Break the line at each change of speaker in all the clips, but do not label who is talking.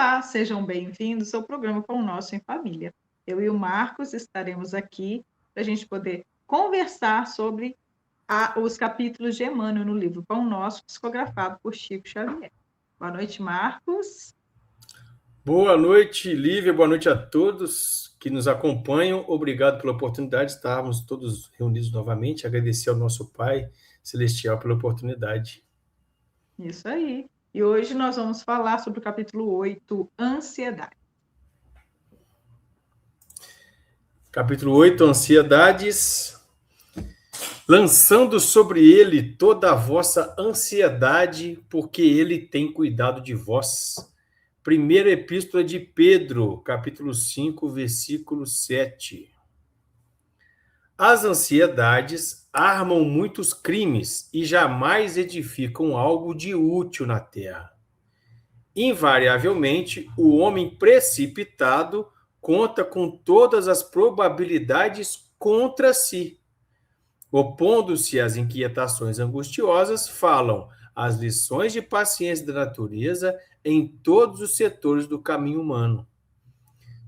Olá, sejam bem-vindos ao programa Pão Nosso em Família. Eu e o Marcos estaremos aqui para a gente poder conversar sobre os capítulos de Emmanuel no livro Pão Nosso, psicografado por Chico Xavier. Boa noite, Marcos.
Boa noite, Lívia. Boa noite a todos que nos acompanham. Obrigado pela oportunidade de estarmos todos reunidos novamente. Agradecer ao nosso Pai Celestial pela oportunidade.
Isso aí. E hoje nós vamos falar sobre o capítulo 8, Ansiedade.
Capítulo 8, Ansiedades. Lançando sobre ele toda a vossa ansiedade, porque ele tem cuidado de vós. Primeira Epístola de Pedro, capítulo 5, versículo 7. As ansiedades armam muitos crimes e jamais edificam algo de útil na terra. Invariavelmente, o homem precipitado conta com todas as probabilidades contra si. Opondo-se às inquietações angustiosas, falam as lições de paciência da natureza em todos os setores do caminho humano.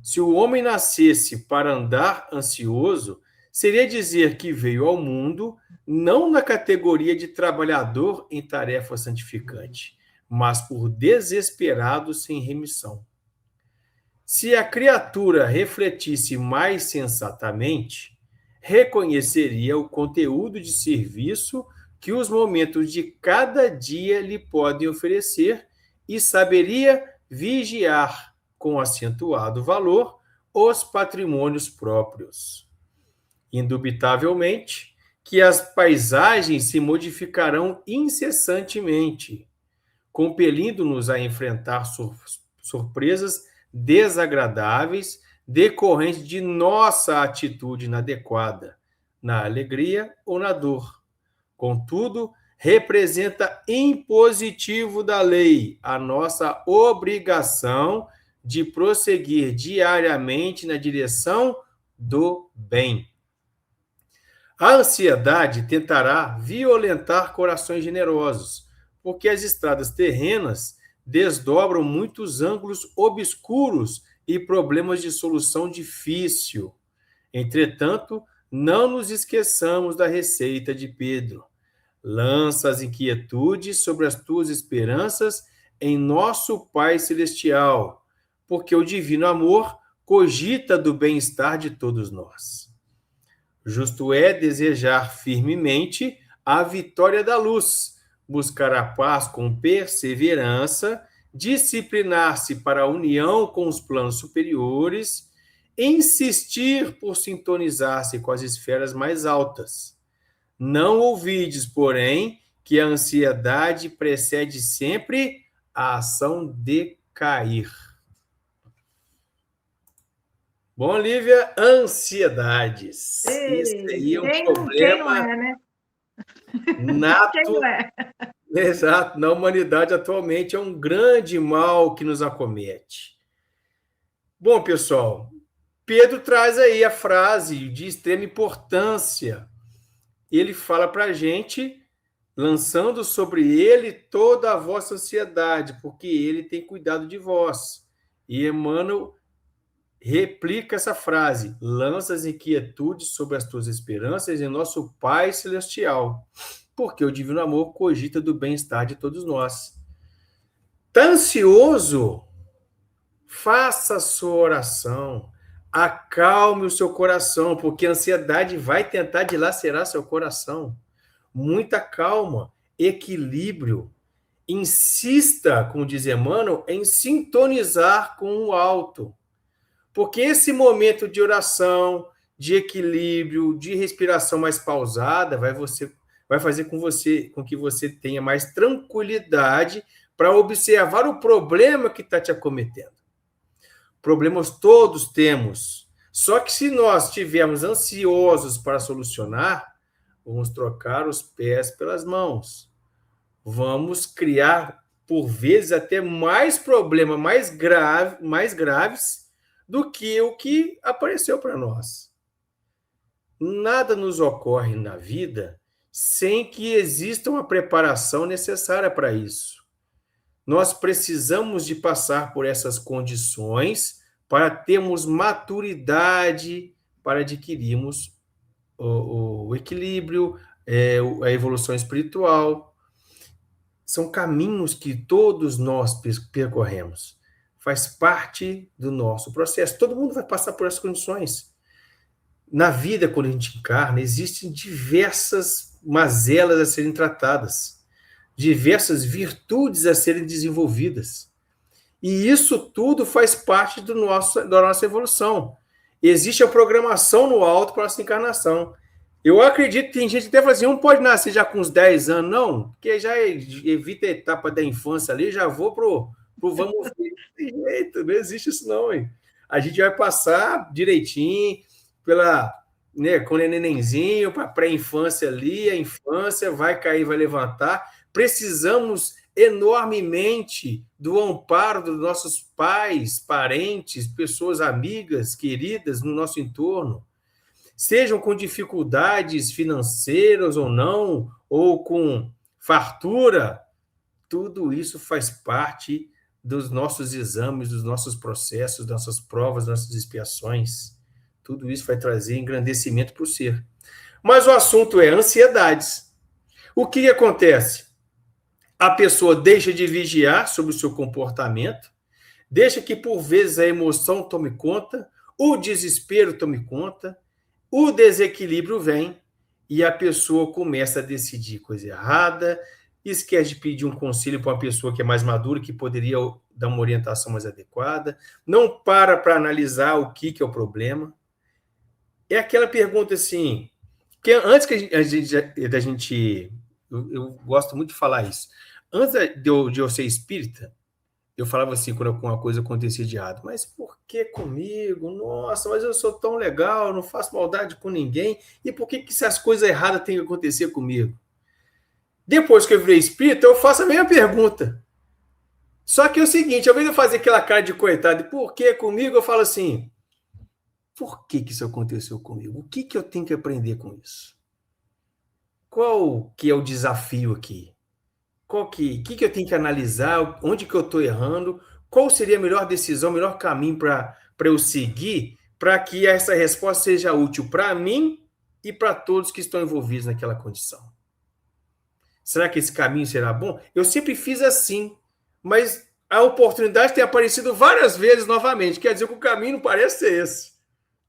Se o homem nascesse para andar ansioso, seria dizer que veio ao mundo não na categoria de trabalhador em tarefa santificante, mas por desesperado sem remissão. Se a criatura refletisse mais sensatamente, reconheceria o conteúdo de serviço que os momentos de cada dia lhe podem oferecer e saberia vigiar com acentuado valor os patrimônios próprios. Indubitavelmente que as paisagens se modificarão incessantemente, compelindo-nos a enfrentar surpresas desagradáveis decorrentes de nossa atitude inadequada, na alegria ou na dor. Contudo, representa impositivo da lei a nossa obrigação de prosseguir diariamente na direção do bem. A ansiedade tentará violentar corações generosos, porque as estradas terrenas desdobram muitos ângulos obscuros e problemas de solução difícil. Entretanto, não nos esqueçamos da receita de Pedro. Lança as inquietudes sobre as tuas esperanças em nosso Pai Celestial, porque o divino amor cogita do bem-estar de todos nós. Justo é desejar firmemente a vitória da luz, buscar a paz com perseverança, disciplinar-se para a união com os planos superiores, insistir por sintonizar-se com as esferas mais altas. Não ouvides, porém, que a ansiedade precede sempre a ação de cair. Bom, Lívia, ansiedades. Isso aí é um
Quem não
problema
é, né? Quem
nato.
não é?
Exato, na humanidade atualmente é um grande mal que nos acomete. Bom, pessoal, Pedro traz aí a frase de extrema importância. Ele fala para a gente, lançando sobre ele toda a vossa ansiedade, porque ele tem cuidado de vós. E Emmanuel replica essa frase: lança as inquietudes sobre as tuas esperanças em nosso Pai Celestial, porque o divino amor cogita do bem-estar de todos nós. Está ansioso? Faça a sua oração, acalme o seu coração, porque a ansiedade vai tentar dilacerar seu coração. Muita calma, equilíbrio. Insista, como diz Emmanuel, em sintonizar com o alto. Porque esse momento de oração, de equilíbrio, de respiração mais pausada, vai fazer com que você tenha mais tranquilidade para observar o problema que está te acometendo. Problemas todos temos. Só que se nós estivermos ansiosos para solucionar, vamos trocar os pés pelas mãos. Vamos criar, por vezes, até mais problemas mais graves do que o que apareceu para nós. Nada nos ocorre na vida sem que exista uma preparação necessária para isso. nós precisamos de passar por essas condições para termos maturidade para adquirirmos o equilíbrio, a evolução espiritual. São caminhos que todos nós percorremos. Faz parte do nosso processo. Todo mundo vai passar por essas condições. Na vida, quando a gente encarna, existem diversas mazelas a serem tratadas, diversas virtudes a serem desenvolvidas. E isso tudo faz parte da nossa evolução. Existe a programação no alto para essa encarnação. Eu acredito que tem gente que até fala assim, não pode nascer já com uns 10 anos, não, porque já evita a etapa da infância ali, já vou pro vamos ver. Não tem jeito, não existe isso não, hein? A gente vai passar direitinho pela, né, quando é nenenzinho, para pré-infância ali, a infância vai cair, vai levantar. Precisamos enormemente do amparo dos nossos pais, parentes, pessoas amigas, queridas no nosso entorno, sejam com dificuldades financeiras ou não, ou com fartura, tudo isso faz parte dos nossos exames, dos nossos processos, das nossas provas, das nossas expiações. Tudo isso vai trazer engrandecimento para o ser. Mas o assunto é ansiedades. O que acontece? A pessoa deixa de vigiar sobre o seu comportamento, deixa que, por vezes, a emoção tome conta, o desespero tome conta, o desequilíbrio vem e a pessoa começa a decidir coisa errada, esquece de pedir um conselho para uma pessoa que é mais madura, que poderia dar uma orientação mais adequada, não para analisar o que é o problema. É aquela pergunta assim, que antes que da gente eu gosto muito de falar isso. Antes de eu ser espírita, eu falava assim, quando alguma coisa acontecia de errado, mas por que comigo? Nossa, mas eu sou tão legal, não faço maldade com ninguém, e por que essas coisas erradas têm que acontecer comigo? Depois que eu virei espírita, eu faço a mesma pergunta. Só que é o seguinte, ao invés de eu fazer aquela cara de coitado, por que comigo? Eu falo assim, por que isso aconteceu comigo? O que eu tenho que aprender com isso? Qual que é o desafio aqui? O que eu tenho que analisar? Onde que eu estou errando? Qual seria a melhor decisão, o melhor caminho para eu seguir para que essa resposta seja útil para mim e para todos que estão envolvidos naquela condição? Será que esse caminho será bom? Eu sempre fiz assim, mas a oportunidade tem aparecido várias vezes novamente. Quer dizer que o caminho não parece ser esse,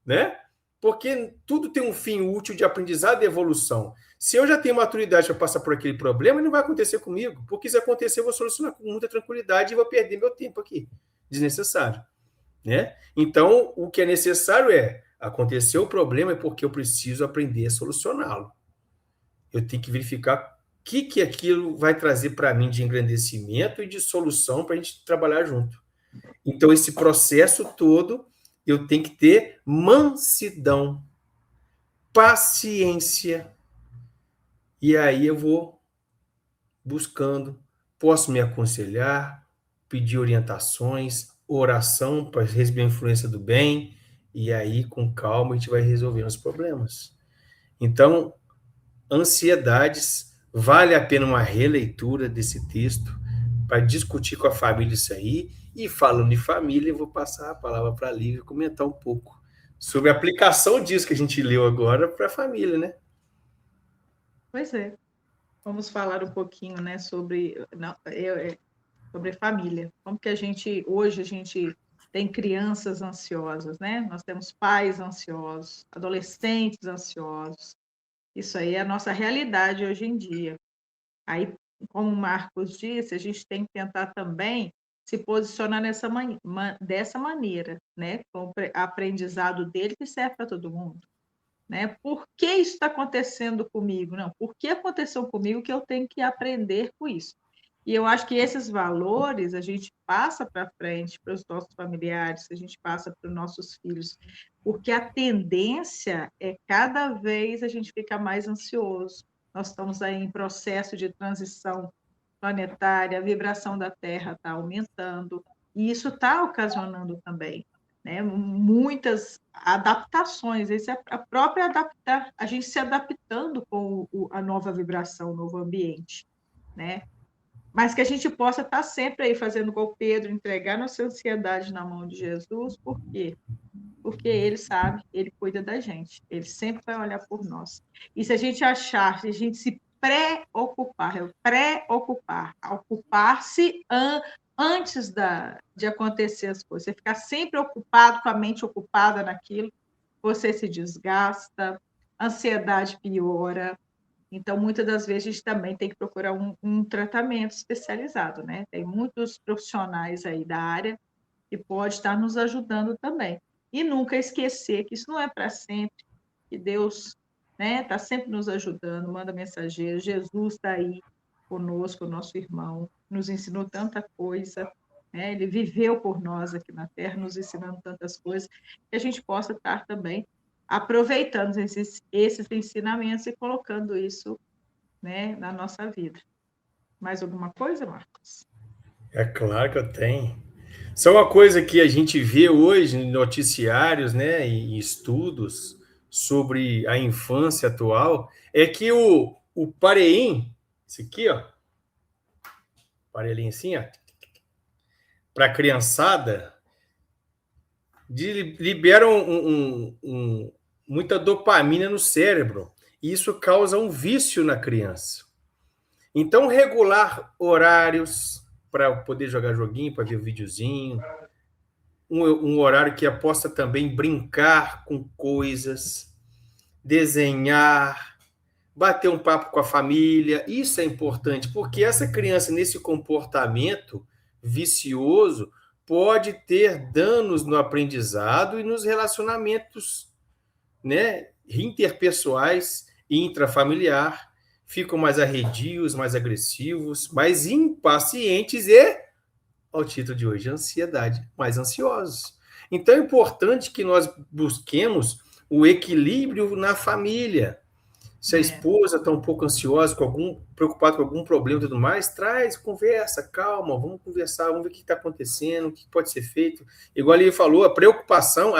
né? Porque tudo tem um fim útil de aprendizado e evolução. Se eu já tenho maturidade para passar por aquele problema, não vai acontecer comigo, porque se acontecer, eu vou solucionar com muita tranquilidade e vou perder meu tempo aqui, desnecessário, né? Então, o que é necessário é, aconteceu o problema é porque eu preciso aprender a solucioná-lo. Eu tenho que verificar o que aquilo vai trazer para mim de engrandecimento e de solução para a gente trabalhar junto. Então, esse processo todo, eu tenho que ter mansidão, paciência. E aí eu vou buscando, posso me aconselhar, pedir orientações, oração para receber a influência do bem, e aí com calma a gente vai resolvendo os problemas. Então, ansiedades, vale a pena uma releitura desse texto para discutir com a família isso aí. E falando de família, eu vou passar a palavra para a Lívia comentar um pouco sobre a aplicação disso que a gente leu agora para a família, né?
Pois é. Vamos falar um pouquinho, né, sobre família. Como que hoje a gente tem crianças ansiosas, né? Nós temos pais ansiosos, adolescentes ansiosos. Isso aí é a nossa realidade hoje em dia. Aí, como o Marcos disse, a gente tem que tentar também se posicionar dessa maneira, né? Com o aprendizado dele que serve para todo mundo. Né? Por que isso está acontecendo comigo? Não, por que aconteceu comigo que eu tenho que aprender com isso? E eu acho que esses valores a gente passa para frente para os nossos familiares, a gente passa para os nossos filhos, porque a tendência é cada vez a gente ficar mais ansioso. Nós estamos aí em processo de transição planetária, a vibração da Terra está aumentando, e isso está ocasionando também, né, muitas adaptações, esse é a própria adaptar, a gente se adaptando com a nova vibração, o novo ambiente, né? mas que a gente possa estar sempre aí fazendo igual Pedro, entregar nossa ansiedade na mão de Jesus. Por quê? Porque ele sabe, ele cuida da gente, ele sempre vai olhar por nós. E se a gente achar, se a gente se preocupar, ocupar-se antes de acontecer as coisas, você ficar sempre ocupado, com a mente ocupada naquilo, você se desgasta, a ansiedade piora. Então, muitas das vezes, a gente também tem que procurar um tratamento especializado, né? Tem muitos profissionais aí da área que pode estar nos ajudando também. E nunca esquecer que isso não é para sempre, que Deus, né, está sempre nos ajudando, manda mensageiros, Jesus está aí conosco, o nosso irmão, nos ensinou tanta coisa, né? Ele viveu por nós aqui na Terra, nos ensinando tantas coisas, que a gente possa estar também aproveitando esses ensinamentos e colocando isso, né, na nossa vida. Mais alguma coisa, Marcos?
É claro que eu tenho. Só uma coisa que a gente vê hoje em noticiários, né, e estudos sobre a infância atual, é que o Pareim, esse aqui, ó, aparelhinho assim, ó, para a criançada, liberam muita dopamina no cérebro, e isso causa um vício na criança. Então, regular horários para poder jogar joguinho, para ver videozinho, um horário que possa também brincar com coisas, desenhar, bater um papo com a família. Isso é importante, porque essa criança, nesse comportamento vicioso, pode ter danos no aprendizado e nos relacionamentos, né, interpessoais e intrafamiliar. Ficam mais arredios, mais agressivos, mais impacientes e, ao título de hoje, ansiedade, mais ansiosos. Então é importante que nós busquemos o equilíbrio na família. Se a esposa está um pouco ansiosa, preocupada com algum problema e tudo mais, traz, conversa, calma, vamos conversar, vamos ver o que está acontecendo, o que pode ser feito. Igual ele falou, a preocupação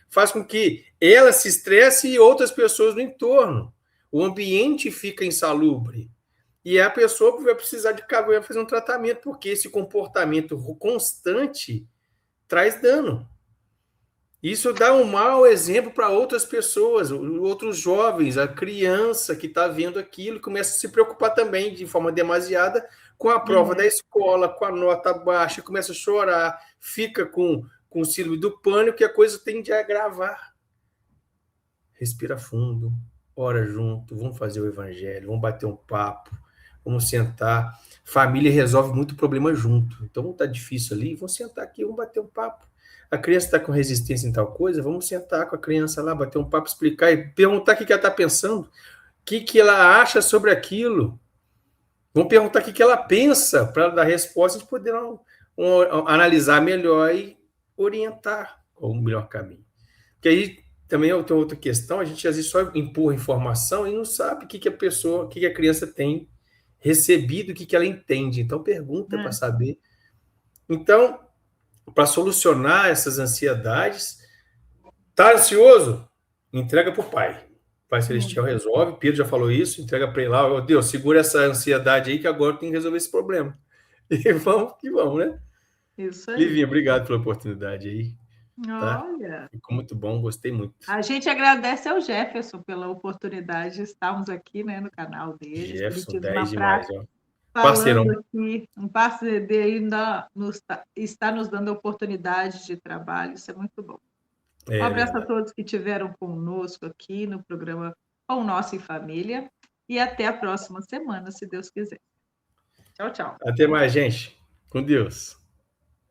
faz com que ela se estresse e outras pessoas no entorno. O ambiente fica insalubre. E a pessoa vai precisar de fazer um tratamento, porque esse comportamento constante traz dano. Isso dá um mau exemplo para outras pessoas, outros jovens, a criança que está vendo aquilo começa a se preocupar também de forma demasiada com a prova da escola, com a nota baixa, começa a chorar, fica com síndrome do pânico e a coisa tende a agravar. Respira fundo, ora junto, vamos fazer o evangelho, vamos bater um papo, vamos sentar. Família resolve muito problema junto. Então está difícil ali, vamos sentar aqui, vamos bater um papo. A criança está com resistência em tal coisa, vamos sentar com a criança lá, bater um papo, explicar e perguntar o que ela está pensando, o que ela acha sobre aquilo. Vamos perguntar o que ela pensa para ela dar resposta e poder analisar melhor e orientar o melhor caminho. Porque aí também tem outra questão, a gente às vezes só empurra informação e não sabe o que a pessoa, o que a criança tem recebido, o que ela entende. Então pergunta para saber. Então, para solucionar essas ansiedades, tá ansioso? Entrega para o Pai. O Pai Celestial resolve. Pedro já falou isso, entrega para ele lá. Oh, Deus, segura essa ansiedade aí que agora tem que resolver esse problema. E vamos que vamos, né?
Isso aí.
Livinha, obrigado pela oportunidade aí. Tá?
Olha.
Ficou muito bom, gostei muito.
A gente agradece ao Jefferson pela oportunidade de estarmos aqui, né, no canal dele.
Jefferson, 10 demais, ó.
Falando aqui, um parceiro ainda está nos dando a oportunidade de trabalho, isso é muito bom. Um abraço a todos que estiveram conosco aqui no programa Pão Nosso em Família e até a próxima semana, se Deus quiser. Tchau, tchau.
Até mais, gente. Com Deus.